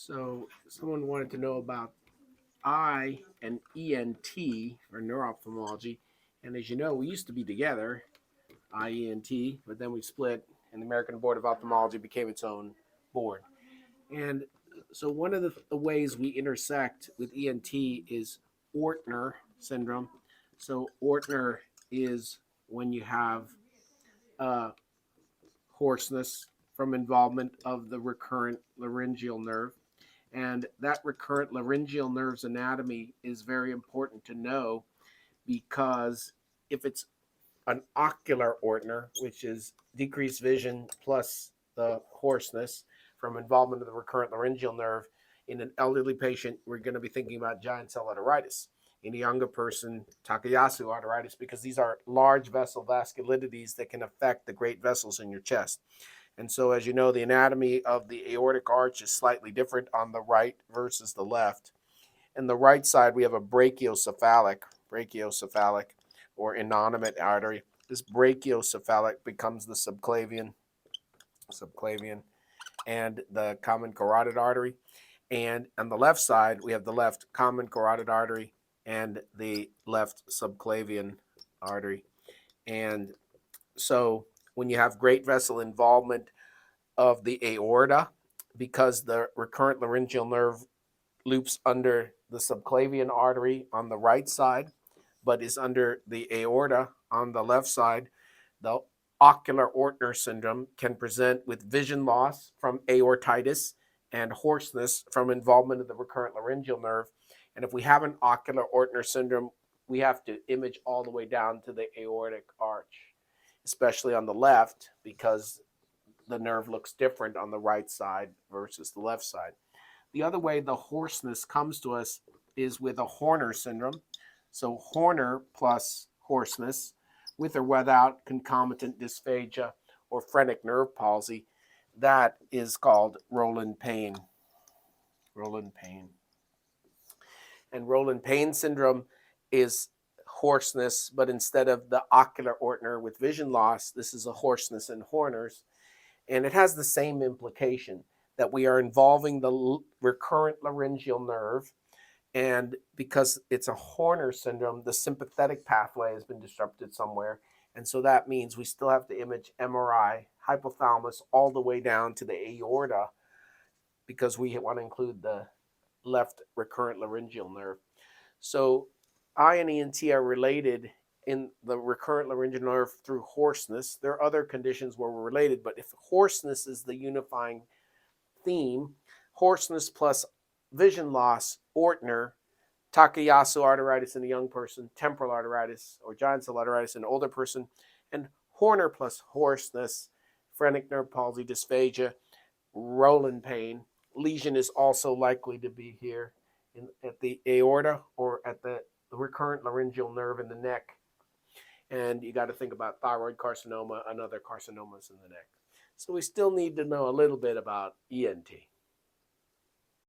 So someone wanted to know about eye and ENT or neuro-ophthalmology. And as you know, we used to be together, IENT, but then we split and the American Board of Ophthalmology became its own board. And so one of the ways we intersect with ENT is Ortner syndrome. So Ortner is when you have uh, hoarseness from involvement of the recurrent laryngeal nerve. And that recurrent laryngeal nerve's anatomy is very important to know because if it's an ocular Ortner, which is decreased vision plus the hoarseness from involvement of the recurrent laryngeal nerve, in an elderly patient, we're going to be thinking about giant cell arteritis. In a younger person, Takayasu arteritis, because these are large vessel vasculitides that can affect the great vessels in your chest. And so, as you know, the anatomy of the aortic arch is slightly different on the right versus the left. In the right side, we have a brachiocephalic or innominate artery. This brachiocephalic becomes the subclavian, and the common carotid artery. And on the left side, we have the left common carotid artery and the left subclavian artery. And so when you have great vessel involvement of the aorta, because the recurrent laryngeal nerve loops under the subclavian artery on the right side, but is under the aorta on the left side, the ocular Ortner syndrome can present with vision loss from aortitis and hoarseness from involvement of the recurrent laryngeal nerve. And if we have an ocular Ortner syndrome, we have to image all the way down to the aortic arch, especially on the left, because the nerve looks different on the right side versus the left side. The other way the hoarseness comes to us is with a Horner syndrome. So Horner plus hoarseness, with or without concomitant dysphagia or phrenic nerve palsy, that is called Rowland-Payne. Rowland-Payne. And Rowland-Payne syndrome is hoarseness, but instead of the ocular Ortner with vision loss, this is a hoarseness in Horner's. And it has the same implication that we are involving the recurrent laryngeal nerve. And because it's a Horner syndrome, the sympathetic pathway has been disrupted somewhere. And so that means we still have to image MRI, hypothalamus, all the way down to the aorta, because we want to include the left recurrent laryngeal nerve. So I and ENT are related in the recurrent laryngeal nerve through hoarseness. There are other conditions where we're related, but if hoarseness is the unifying theme, hoarseness plus vision loss, Ortner, Takayasu arteritis in a young person, temporal arteritis or giant cell arteritis in an older person, and Horner plus hoarseness, phrenic nerve palsy, dysphagia, Rowland-Payne. Lesion is also likely to be here at the aorta or at the recurrent laryngeal nerve in the neck. And you got to think about thyroid carcinoma and other carcinomas in the neck. So we still need to know a little bit about ENT.